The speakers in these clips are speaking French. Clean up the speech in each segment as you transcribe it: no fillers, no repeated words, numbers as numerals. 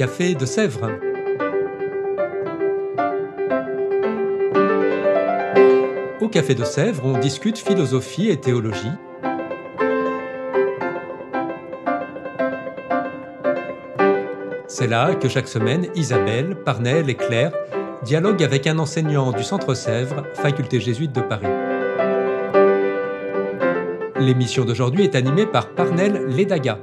Café de Sèvres. Au Café de Sèvres, on discute philosophie et théologie. C'est là que chaque semaine, Isabelle, Parnell et Claire dialoguent avec un enseignant du Centre Sèvres, faculté jésuite de Paris. L'émission d'aujourd'hui est animée par Parnell Ledaga.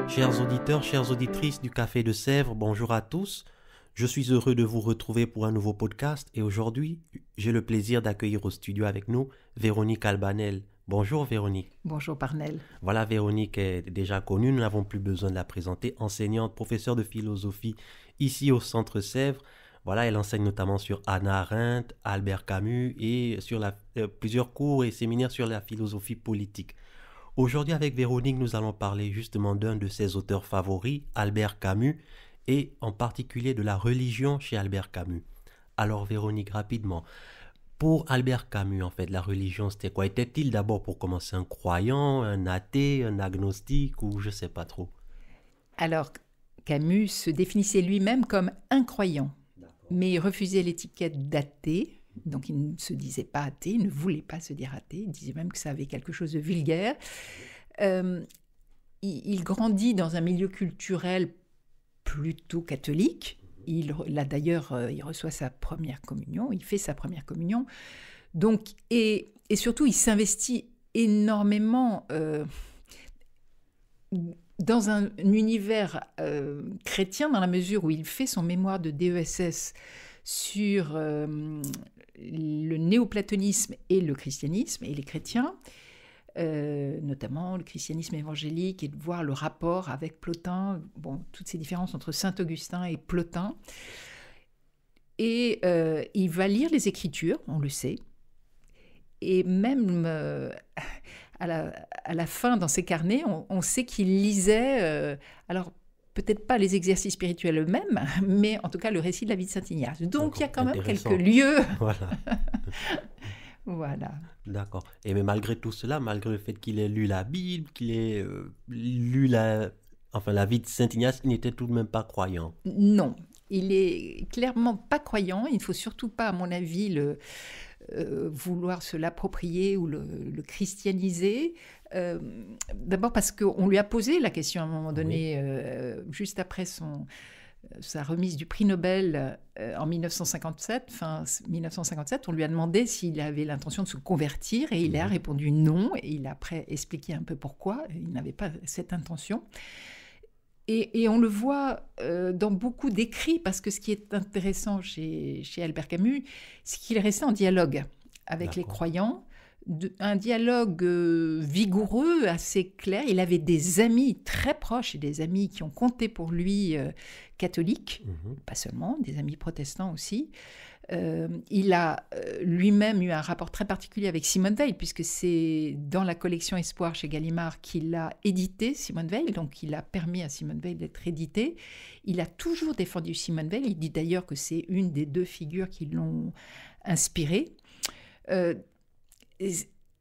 Chers auditeurs, chères auditrices du Café de Sèvres, bonjour à tous. Je suis heureux de vous retrouver pour un nouveau podcast et aujourd'hui, j'ai le plaisir d'accueillir au studio avec nous Véronique Albanel. Bonjour Véronique. Bonjour Parnell. Voilà, Véronique est déjà connue, nous n'avons plus besoin de la présenter. Enseignante, professeure de philosophie ici au Centre Sèvres. Voilà, elle enseigne notamment sur Hannah Arendt, Albert Camus et sur plusieurs cours et séminaires sur la philosophie politique. Aujourd'hui, avec Véronique, nous allons parler justement d'un de ses auteurs favoris, Albert Camus, et en particulier de la religion chez Albert Camus. Alors Véronique, rapidement, pour Albert Camus, en fait, la religion, c'était quoi? Était-il d'abord, pour commencer, un croyant, un athée, un agnostique, ou je ne sais pas trop? Alors, Camus se définissait lui-même comme incroyant, mais il refusait l'étiquette d'athée. Donc, il ne se disait pas athée, il ne voulait pas se dire athée, il disait même que ça avait quelque chose de vulgaire. Il grandit dans un milieu culturel plutôt catholique. Là, d'ailleurs, il reçoit sa première communion, il fait sa première communion. Donc, et surtout, il s'investit énormément dans un univers chrétien, dans la mesure où il fait son mémoire de DESS sur le néoplatonisme et le christianisme et les chrétiens, notamment le christianisme évangélique, et de voir le rapport avec Plotin, toutes ces différences entre Saint-Augustin et Plotin. Et il va lire les Écritures, on le sait, et même à la fin, dans ses carnets, on sait qu'il lisait... alors, peut-être pas les exercices spirituels eux-mêmes, mais en tout cas le récit de la vie de Saint Ignace. Donc il y a quand même quelques lieux. Voilà. Voilà. D'accord. Et mais malgré tout cela, malgré le fait qu'il ait lu la Bible, qu'il ait lu la vie de Saint Ignace, il n'était tout de même pas croyant. Non, il est clairement pas croyant. Il ne faut surtout pas, à mon avis, vouloir se l'approprier ou le christianiser. D'abord parce qu'on lui a posé la question à un moment donné, juste après sa remise du prix Nobel en 1957, fin 1957, on lui a demandé s'il avait l'intention de se convertir et il a répondu non, et il a après expliqué un peu pourquoi il n'avait pas cette intention. Et on le voit dans beaucoup d'écrits, parce que ce qui est intéressant chez Albert Camus, c'est qu'il est resté en dialogue avec les croyants, un dialogue vigoureux, assez clair. Il avait des amis très proches et des amis qui ont compté pour lui catholiques, pas seulement, des amis protestants aussi. Il a lui-même eu un rapport très particulier avec Simone Weil, puisque c'est dans la collection Espoir chez Gallimard qu'il a édité Simone Weil, donc il a permis à Simone Weil d'être édité. Il a toujours défendu Simone Weil, il dit d'ailleurs que c'est une des deux figures qui l'ont inspiré.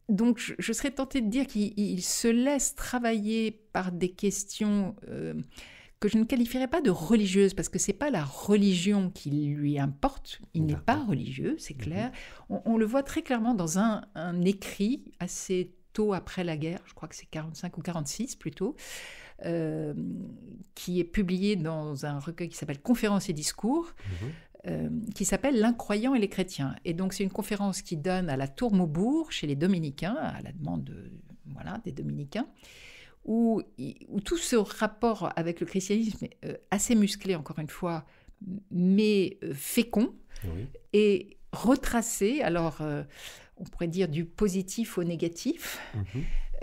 Donc je serais tentée de dire qu'il se laisse travailler par des questions que je ne qualifierais pas de religieuses, parce que ce n'est pas la religion qui lui importe, il n'est pas religieux, c'est clair. On le voit très clairement dans un écrit assez tôt après la guerre, je crois que c'est 45 ou 46 plutôt, qui est publié dans un recueil qui s'appelle « Conférences et discours », qui s'appelle « L'incroyant et les chrétiens ». Et donc, c'est une conférence qu'il donne à la Tour Maubourg, chez les Dominicains, à la demande des Dominicains, où tout ce rapport avec le christianisme est assez musclé, encore une fois, mais fécond, et retracé, alors on pourrait dire du positif au négatif,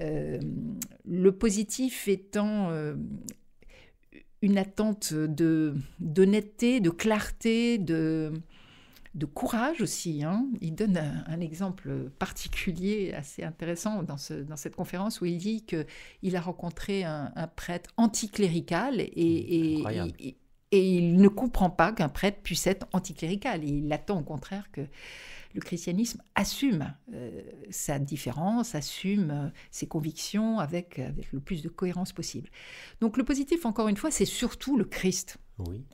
le positif étant... une attente d'honnêteté, de clarté, de courage aussi. Il donne un exemple particulier assez intéressant dans cette conférence où il dit qu'il a rencontré un prêtre anticlérical et Et il ne comprend pas qu'un prêtre puisse être anticlérical. Il attend au contraire que le christianisme assume sa différence, assume ses convictions avec le plus de cohérence possible. Donc le positif, encore une fois, c'est surtout le Christ. Oui.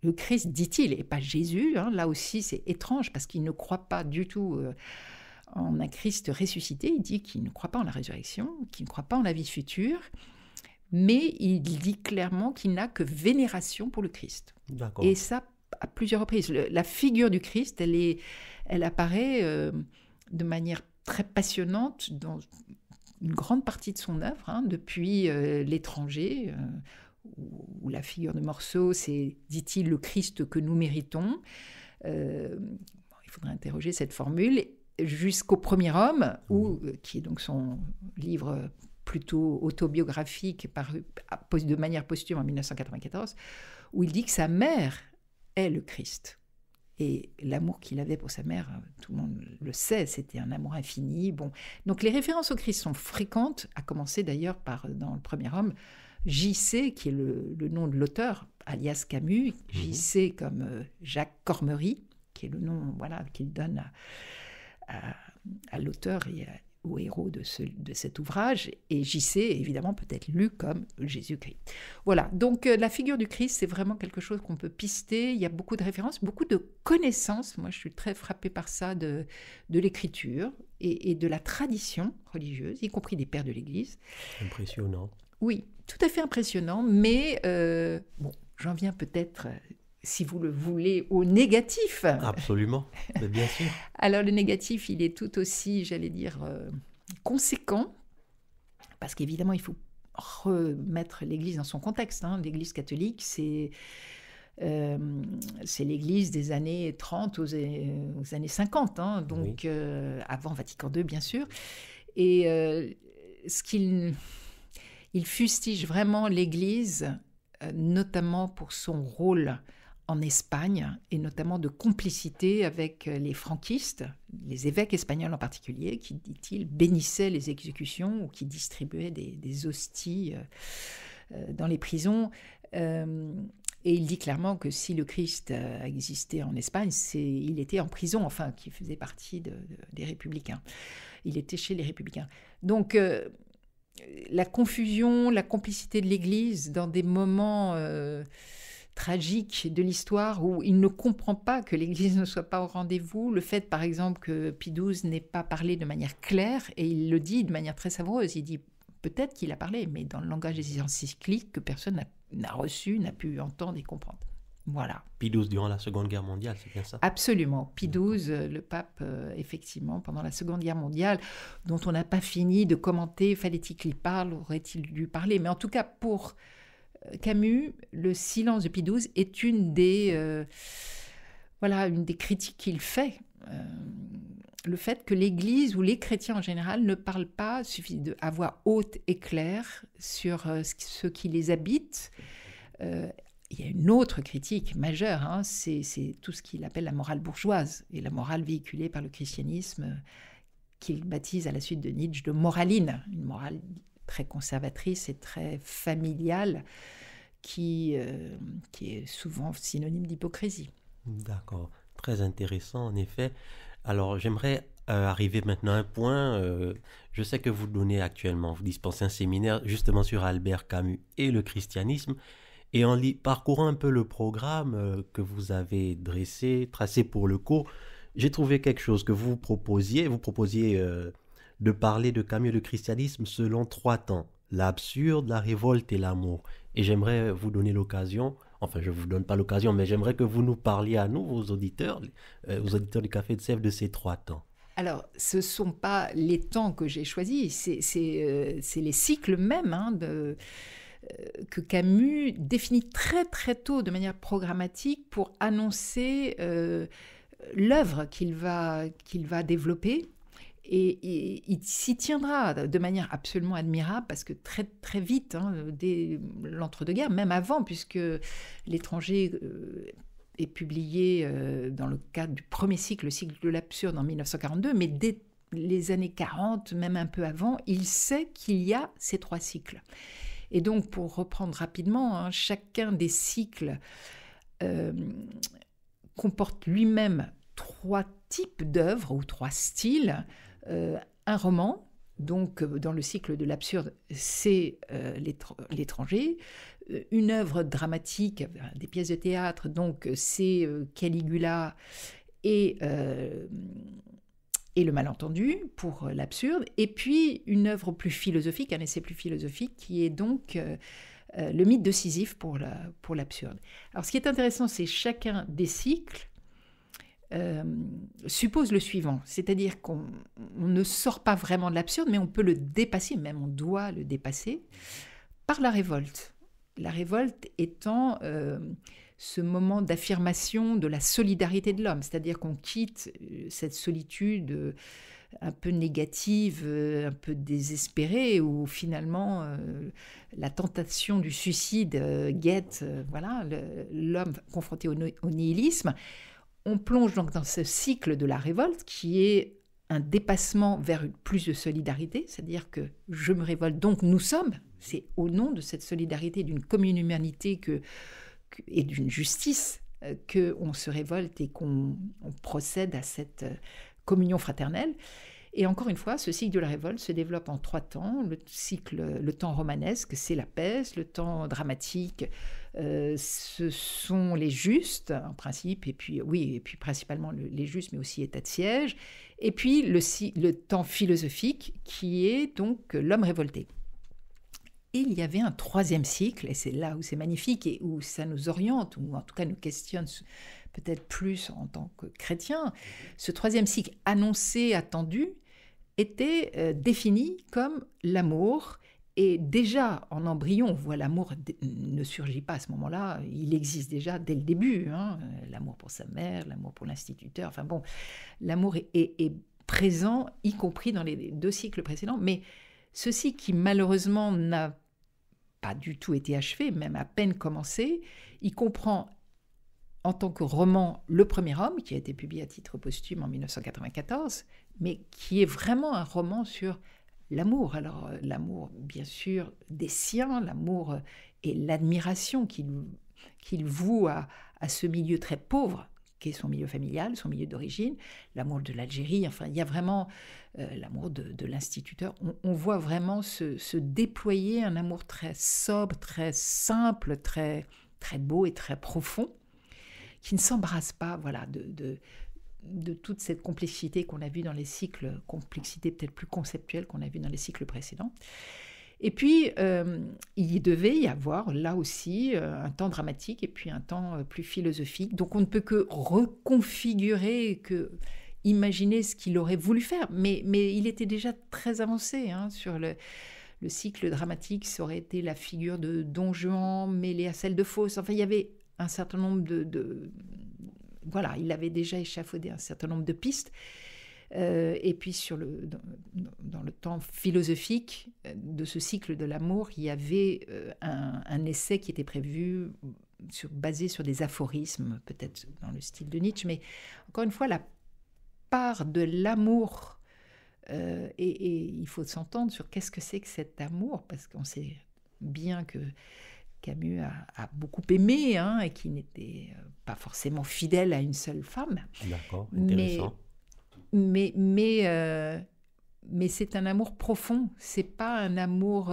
Le Christ, dit-il, et pas Jésus. Là aussi, c'est étrange parce qu'il ne croit pas du tout en un Christ ressuscité. Il dit qu'il ne croit pas en la résurrection, qu'il ne croit pas en la vie future. Mais il dit clairement qu'il n'a que vénération pour le Christ. D'accord. Et ça, à plusieurs reprises. La figure du Christ, elle apparaît de manière très passionnante dans une grande partie de son œuvre, depuis L'étranger, où la figure de Morceau, c'est, dit-il, le Christ que nous méritons. Il faudrait interroger cette formule, jusqu'au Premier homme, qui est donc son livre plutôt autobiographique, paru de manière posthume en 1994, où il dit que sa mère est le Christ. Et l'amour qu'il avait pour sa mère, tout le monde le sait, c'était un amour infini. Bon. Donc les références au Christ sont fréquentes, à commencer d'ailleurs par, dans Le Premier homme, J.C., qui est le nom de l'auteur, alias Camus, J.C. comme Jacques Cormery, qui est le nom qu'il donne à l'auteur et au héros de cet ouvrage, et J.C. évidemment peut être lu comme Jésus-Christ. Voilà, donc la figure du Christ, c'est vraiment quelque chose qu'on peut pister. Il y a beaucoup de références, beaucoup de connaissances. Moi, je suis très frappée par ça, de l'écriture et de la tradition religieuse, y compris des pères de l'Église. Impressionnant. Oui, tout à fait impressionnant, mais j'en viens peut-être, si vous le voulez, au négatif. Absolument, mais bien sûr. Alors le négatif, il est tout aussi, j'allais dire, conséquent, parce qu'évidemment, il faut remettre l'Église dans son contexte. L'Église catholique, c'est l'Église des années 30 aux années 50, donc avant Vatican II, bien sûr. Et il fustige vraiment l'Église, notamment pour son rôle en Espagne, et notamment de complicité avec les franquistes, les évêques espagnols en particulier, qui, dit-il, bénissaient les exécutions ou qui distribuaient des hosties dans les prisons. Et il dit clairement que si le Christ a existé en Espagne, il était en prison, enfin, qui faisait partie des républicains. Il était chez les républicains. Donc, la confusion, la complicité de l'Église dans des moments tragique de l'histoire où il ne comprend pas que l'Église ne soit pas au rendez-vous. Le fait, par exemple, que Pie XII n'ait pas parlé de manière claire, et il le dit de manière très savoureuse, il dit peut-être qu'il a parlé, mais dans le langage des encycliques que personne n'a reçu, n'a pu entendre et comprendre. Voilà. Pie XII durant la Seconde Guerre mondiale, c'est bien ça? Absolument. Pie XII, le pape, effectivement, pendant la Seconde Guerre mondiale, dont on n'a pas fini de commenter, fallait-il qu'il parle, aurait-il dû parler? Mais en tout cas, pour Camus, le silence de Pie XII est une des critiques qu'il fait. Le fait que l'Église ou les chrétiens en général ne parlent pas, suffit à voix haute et claire sur ce qui les habite. Il y a une autre critique majeure, c'est tout ce qu'il appelle la morale bourgeoise et la morale véhiculée par le christianisme qu'il baptise à la suite de Nietzsche de moraline, une morale très conservatrice et très familiale qui est souvent synonyme d'hypocrisie. D'accord, très intéressant en effet. Alors j'aimerais arriver maintenant à un point, je sais que vous dispensez un séminaire justement sur Albert Camus et le christianisme, et en parcourant un peu le programme que vous avez tracé pour le cours, j'ai trouvé quelque chose que vous proposiez de parler de Camus et le christianisme selon 3 temps: l'absurde, la révolte et l'amour. Et j'aimerais vous donner l'occasion, enfin je ne vous donne pas l'occasion, mais j'aimerais que vous nous parliez à nous, aux auditeurs du Café de Sèvres, de ces 3 temps. Alors, ce ne sont pas les temps que j'ai choisis, c'est les cycles même que Camus définit très très tôt de manière programmatique pour annoncer l'œuvre qu'il va développer. Et il s'y tiendra de manière absolument admirable, parce que très, très vite, dès l'entre-deux-guerres, même avant, puisque L'étranger est publié dans le cadre du premier cycle, le cycle de l'absurde en 1942, mais dès les années 40, même un peu avant, il sait qu'il y a ces 3 cycles. Et donc, pour reprendre rapidement, chacun des cycles comporte lui-même 3 types d'œuvres ou 3 styles. Un roman, donc dans le cycle de l'absurde, c'est l'étranger. Une œuvre dramatique, des pièces de théâtre, donc c'est Caligula et le malentendu pour l'absurde. Et puis une œuvre plus philosophique, un essai plus philosophique, qui est donc le mythe de Sisyphe pour l'absurde. Alors ce qui est intéressant, c'est chacun des cycles suppose le suivant, c'est-à-dire qu'on ne sort pas vraiment de l'absurde, mais on peut le dépasser, même on doit le dépasser, par la révolte. La révolte étant ce moment d'affirmation de la solidarité de l'homme, c'est-à-dire qu'on quitte cette solitude un peu négative, un peu désespérée, où finalement la tentation du suicide guette l'homme confronté au nihilisme. On plonge donc dans ce cycle de la révolte qui est un dépassement vers plus de solidarité, c'est-à-dire que je me révolte, donc nous sommes, c'est au nom de cette solidarité, d'une commune humanité et d'une justice qu'on se révolte et qu'on procède à cette communion fraternelle. Et encore une fois, ce cycle de la révolte se développe en 3 temps. Le temps romanesque, c'est la peste. Le temps dramatique, ce sont les justes, en principe, et puis principalement les justes, mais aussi état de siège. Et puis le temps philosophique, qui est donc l'homme révolté. Et il y avait un 3e cycle, et c'est là où c'est magnifique, et où ça nous oriente, ou en tout cas nous questionne peut-être plus en tant que chrétiens. Ce 3e cycle annoncé, attendu, était défini comme l'amour. Et déjà, en embryon, on voit l'amour ne surgit pas à ce moment-là, il existe déjà dès le début. L'amour pour sa mère, l'amour pour l'instituteur, enfin bon, l'amour est présent, y compris dans les 2 cycles précédents. Mais ceci qui malheureusement n'a pas du tout été achevé, même à peine commencé, il comprend en tant que roman Le Premier Homme, qui a été publié à titre posthume en 1994, mais qui est vraiment un roman sur l'amour. Alors l'amour, bien sûr, des siens, l'amour et l'admiration qu'il voue à ce milieu très pauvre, qui est son milieu familial, son milieu d'origine, l'amour de l'Algérie, enfin il y a vraiment l'amour de l'instituteur. On voit vraiment se déployer un amour très sobre, très simple, très, très beau et très profond, qui ne s'embrasse pas de toute cette complexité qu'on a vue dans les cycles, complexité peut-être plus conceptuelle qu'on a vue dans les cycles précédents. Et puis, il devait y avoir là aussi un temps dramatique et puis un temps plus philosophique. Donc on ne peut que reconfigurer, que imaginer ce qu'il aurait voulu faire. Mais il était déjà très avancé sur le cycle dramatique. Ça aurait été la figure de Don Juan mêlée à celle de Faust. Enfin, il y avait un certain nombre il avait déjà échafaudé un certain nombre de pistes. Et puis dans le temps philosophique de ce cycle de l'amour, il y avait un essai qui était prévu basé sur des aphorismes, peut-être dans le style de Nietzsche, mais encore une fois, la part de l'amour, et il faut s'entendre sur qu'est-ce que c'est que cet amour, parce qu'on sait bien que Camus a beaucoup aimé et qui n'était pas forcément fidèle à une seule femme. D'accord, intéressant. Mais c'est un amour profond, c'est pas un amour...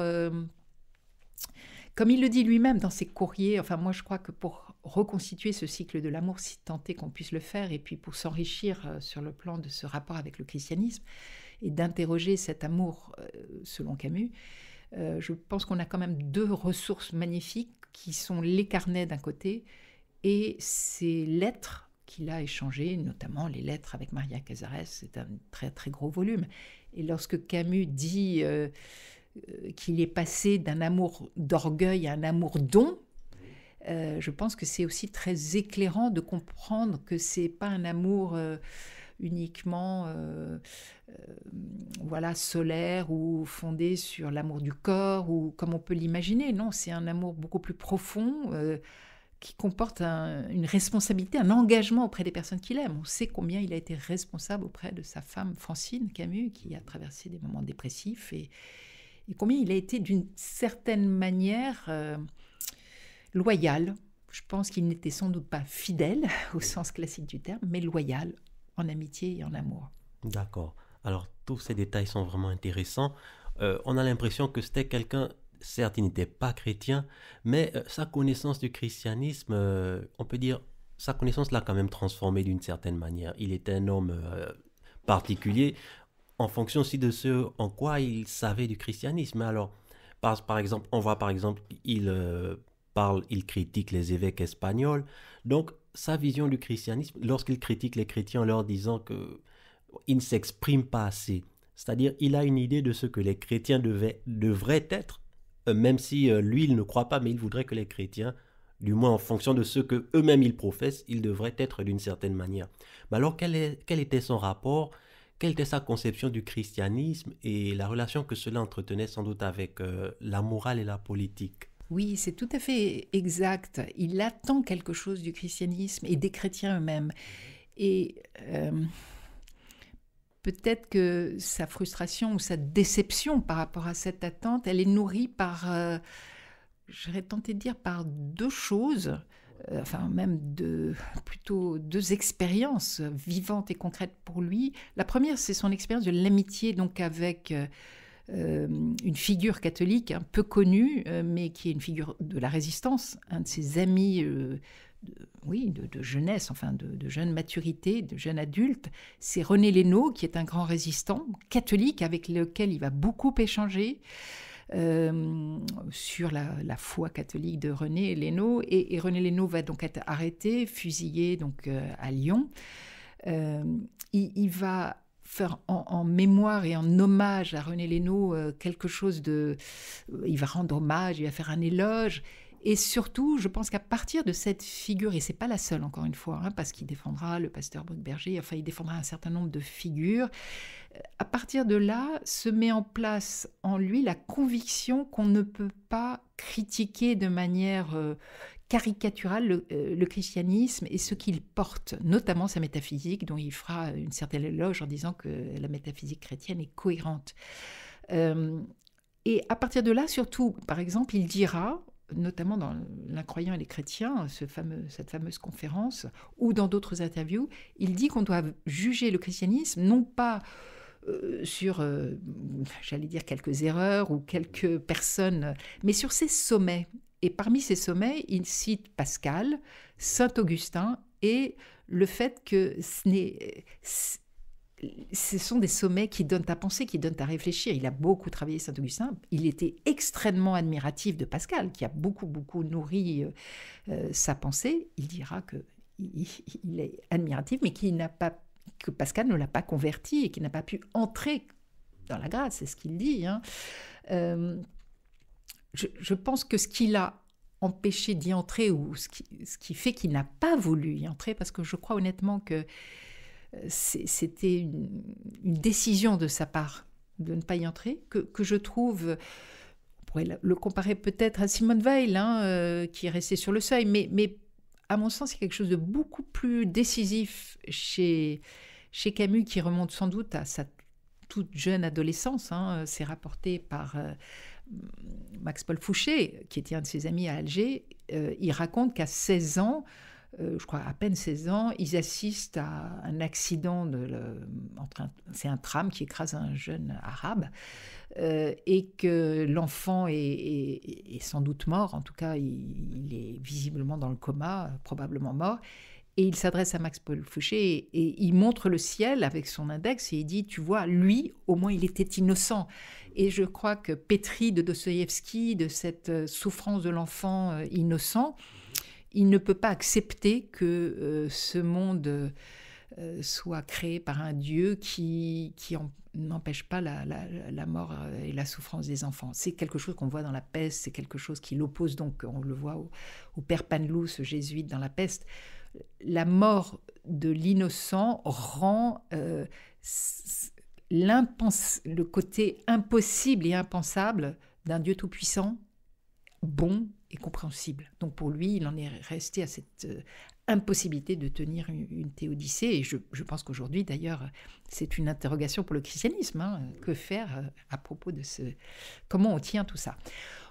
comme il le dit lui-même dans ses courriers, enfin moi je crois que pour reconstituer ce cycle de l'amour, si tant est qu'on puisse le faire, et puis pour s'enrichir sur le plan de ce rapport avec le christianisme, et d'interroger cet amour selon Camus, je pense qu'on a quand même 2 ressources magnifiques qui sont les carnets d'un côté et ces lettres qu'il a échangées, notamment les lettres avec Maria Casares, c'est un très très gros volume. Et lorsque Camus dit qu'il est passé d'un amour d'orgueil à un amour don, je pense que c'est aussi très éclairant de comprendre que c'est pas un amour uniquement solaire ou fondé sur l'amour du corps ou comme on peut l'imaginer. Non, c'est un amour beaucoup plus profond qui comporte une responsabilité, un engagement auprès des personnes qu'il aime. On sait combien il a été responsable auprès de sa femme Francine Camus, qui a traversé des moments dépressifs, et combien il a été d'une certaine manière loyal, je pense qu'il n'était sans doute pas fidèle au sens classique du terme, mais loyal en amitié et en amour. D'accord. Alors, tous ces détails sont vraiment intéressants. On a l'impression que c'était quelqu'un, certes, il n'était pas chrétien, mais sa connaissance du christianisme, on peut dire, sa connaissance l'a quand même transformé d'une certaine manière. Il était un homme particulier en fonction aussi de ce en quoi il savait du christianisme. Alors, par exemple, on voit par exemple, il critique les évêques espagnols. Donc, sa vision du christianisme, lorsqu'il critique les chrétiens en leur disant qu'ils ne s'expriment pas assez, c'est-à-dire il a une idée de ce que les chrétiens devraient être, même si lui, il ne croit pas, mais il voudrait que les chrétiens, du moins en fonction de ce que eux-mêmes ils professent, ils devraient être d'une certaine manière. Mais alors, quel était son rapport? Quelle était sa conception du christianisme et la relation que cela entretenait sans doute avec la morale et la politique? Oui, c'est tout à fait exact. Il attend quelque chose du christianisme et des chrétiens eux-mêmes. Et peut-être que sa frustration ou sa déception par rapport à cette attente, elle est nourrie par, j'aurais tenté de dire, par deux choses, enfin même plutôt deux expériences vivantes et concrètes pour lui. La première, c'est son expérience de l'amitié donc avec une figure catholique un peu connue, mais qui est une figure de la résistance, un de ses amis de jeunesse, enfin de jeune maturité, de jeune adulte, c'est René Lénaud, qui est un grand résistant catholique avec lequel il va beaucoup échanger sur la foi catholique de René Lénaud. Et René Lénaud va donc être arrêté, fusillé donc, à Lyon. Il va faire en mémoire et en hommage à René Lénaud quelque chose de... Il va rendre hommage, il va faire un éloge. Et surtout, je pense qu'à partir de cette figure, et c'est pas la seule encore une fois, parce qu'il défendra le pasteur Bruckberger, enfin il défendra un certain nombre de figures, à partir de là, se met en place en lui la conviction qu'on ne peut pas critiquer de manière caricaturale le christianisme et ce qu'il porte, notamment sa métaphysique, dont il fera une certaine éloge en disant que la métaphysique chrétienne est cohérente. Et à partir de là, surtout, par exemple, il dira, notamment dans L'Incroyant et les chrétiens, cette fameuse conférence, ou dans d'autres interviews, il dit qu'on doit juger le christianisme non pas sur, j'allais dire, quelques erreurs ou quelques personnes, mais sur ses sommets. Et parmi ces sommets, il cite Pascal, Saint-Augustin et le fait que ce sont des sommets qui donnent à penser, qui donnent à réfléchir. Il a beaucoup travaillé Saint-Augustin. Il était extrêmement admiratif de Pascal, qui a beaucoup, beaucoup nourri sa pensée. Il dira qu'il est admiratif, mais que Pascal ne l'a pas converti et qu'il n'a pas pu entrer dans la grâce, c'est ce qu'il dit. Je pense que ce qui l'a empêché d'y entrer, ou ce qui fait qu'il n'a pas voulu y entrer, parce que je crois honnêtement que c'était une décision de sa part de ne pas y entrer, que je trouve, on pourrait le comparer peut-être à Simone Weil, qui est restée sur le seuil, mais à mon sens, il y a quelque chose de beaucoup plus décisif chez Camus, qui remonte sans doute à sa toute jeune adolescence. C'est rapporté par Max-Paul Fouché, qui était un de ses amis à Alger. Il raconte qu'à 16 ans, je crois à peine 16 ans, ils assistent à un accident, c'est un tram qui écrase un jeune arabe, et que l'enfant est sans doute mort, en tout cas il est visiblement dans le coma, probablement mort, et il s'adresse à Max-Paul Fouché et il montre le ciel avec son index et il dit, tu vois, lui, au moins il était innocent. Et je crois que pétri de Dostoïevski, de cette souffrance de l'enfant innocent, il ne peut pas accepter que ce monde soit créé par un Dieu qui n'empêche pas la mort et la souffrance des enfants. C'est quelque chose qu'on voit dans La Peste, c'est quelque chose qui l'oppose, donc on le voit au père Panelou, ce jésuite dans La Peste. La mort de l'innocent rend le côté impossible et impensable d'un Dieu tout-puissant bon et compréhensible. Donc pour lui, il en est resté à cette impossibilité de tenir une théodicée. Et je pense qu'aujourd'hui, d'ailleurs, c'est une interrogation pour le christianisme. Que faire à propos de comment on tient tout ça?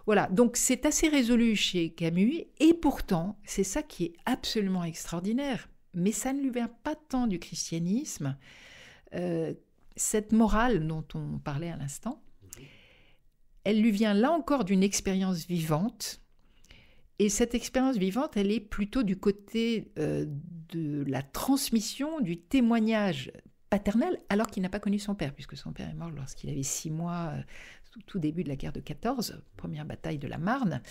Voilà, donc c'est assez résolu chez Camus, et pourtant, c'est ça qui est absolument extraordinaire, mais ça ne lui vient pas tant du christianisme. Cette morale dont on parlait à l'instant, elle lui vient là encore d'une expérience vivante, et cette expérience vivante, elle est plutôt du côté de la transmission, du témoignage paternel, alors qu'il n'a pas connu son père, puisque son père est mort lorsqu'il avait 6 mois, tout début de la guerre de 14, première bataille de la Marne.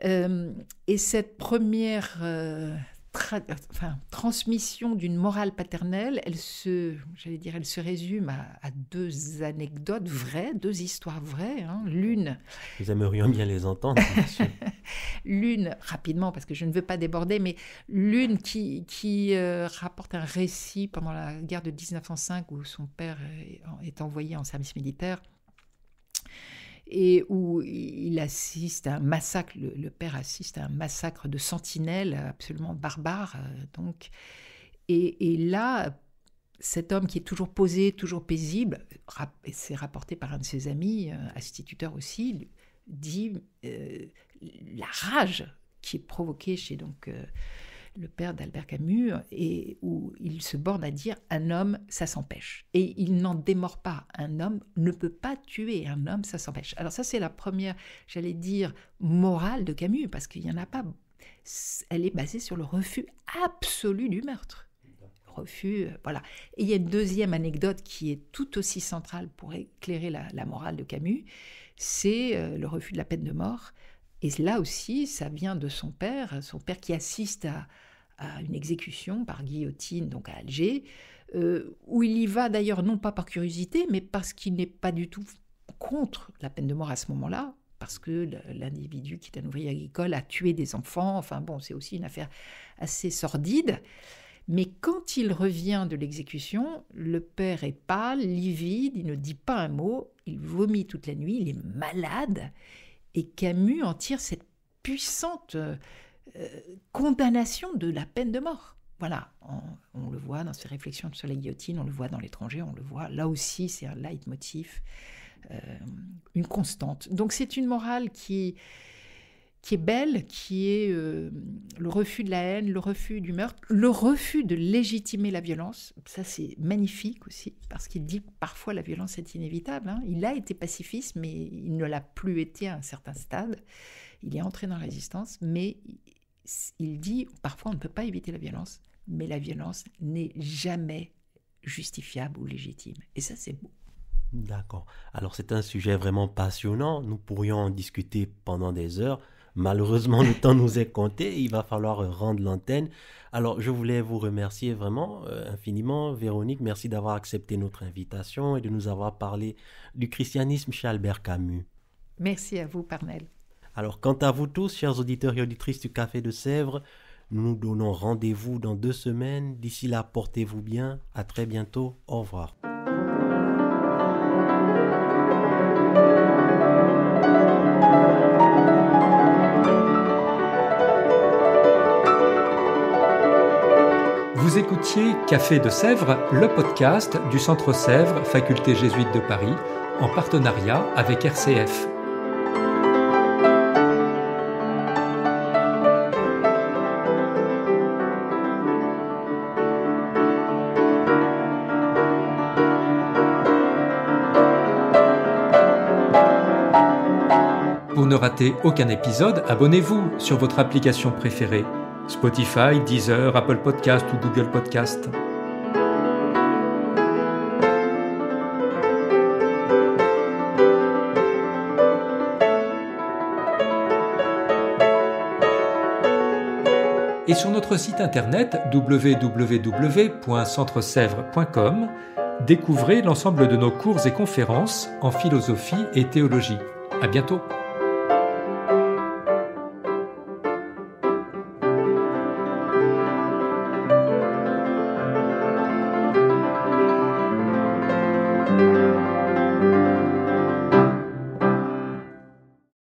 Et cette première transmission d'une morale paternelle, elle se résume à 2 anecdotes vraies, 2 histoires vraies. Hein. L'une... Nous aimerions bien les entendre, bien sûr. L'une, rapidement, parce que je ne veux pas déborder, mais l'une qui rapporte un récit pendant la guerre de 1905 où son père est envoyé en service militaire et où il assiste à un massacre, le père assiste à un massacre de sentinelles absolument barbare. Et là, cet homme qui est toujours posé, toujours paisible, c'est rapporté par un de ses amis, instituteur aussi, dit la rage qui est provoquée chez le père d'Albert Camus, et où il se borne à dire « un homme, ça s'empêche ». Et il n'en démord pas. Un homme ne peut pas tuer. Un homme, ça s'empêche. Alors ça, c'est la première, j'allais dire, morale de Camus, parce qu'il n'y en a pas. Elle est basée sur le refus absolu du meurtre. Refus, voilà. Et il y a une deuxième anecdote qui est tout aussi centrale pour éclairer la morale de Camus, c'est le refus de la peine de mort. Et là aussi, ça vient de son père qui assiste à une exécution par guillotine, donc à Alger, où il y va d'ailleurs non pas par curiosité, mais parce qu'il n'est pas du tout contre la peine de mort à ce moment-là, parce que l'individu qui est un ouvrier agricole a tué des enfants, enfin bon, c'est aussi une affaire assez sordide. Mais quand il revient de l'exécution, le père est pâle, livide, il ne dit pas un mot, il vomit toute la nuit, il est malade. Et Camus en tire cette puissante condamnation de la peine de mort. Voilà, on le voit dans ses réflexions sur la guillotine, on le voit dans L'étranger, on le voit. Là aussi, c'est un leitmotiv, une constante. Donc c'est une morale qui est belle, qui est le refus de la haine, le refus du meurtre, le refus de légitimer la violence. Ça, c'est magnifique aussi, parce qu'il dit que parfois la violence est inévitable. Hein. Il a été pacifiste, mais il ne l'a plus été à un certain stade. Il est entré dans la résistance, mais il dit parfois on ne peut pas éviter la violence, mais la violence n'est jamais justifiable ou légitime. Et ça, c'est beau. D'accord. Alors, c'est un sujet vraiment passionnant. Nous pourrions en discuter pendant des heures. Malheureusement, le temps nous est compté. Il va falloir rendre l'antenne. Alors, je voulais vous remercier vraiment infiniment, Véronique. Merci d'avoir accepté notre invitation et de nous avoir parlé du christianisme chez Albert Camus. Merci à vous, Parnell. Alors, quant à vous tous, chers auditeurs et auditrices du Café de Sèvres, nous nous donnons rendez-vous dans 2 semaines. D'ici là, portez-vous bien. À très bientôt. Au revoir. Vous écoutiez Café de Sèvres, le podcast du Centre Sèvres, Faculté jésuite de Paris, en partenariat avec RCF. Pour ne rater aucun épisode, abonnez-vous sur votre application préférée. Spotify, Deezer, Apple Podcast ou Google Podcast. Et sur notre site internet www.centresèvres.com, découvrez l'ensemble de nos cours et conférences en philosophie et théologie. À bientôt.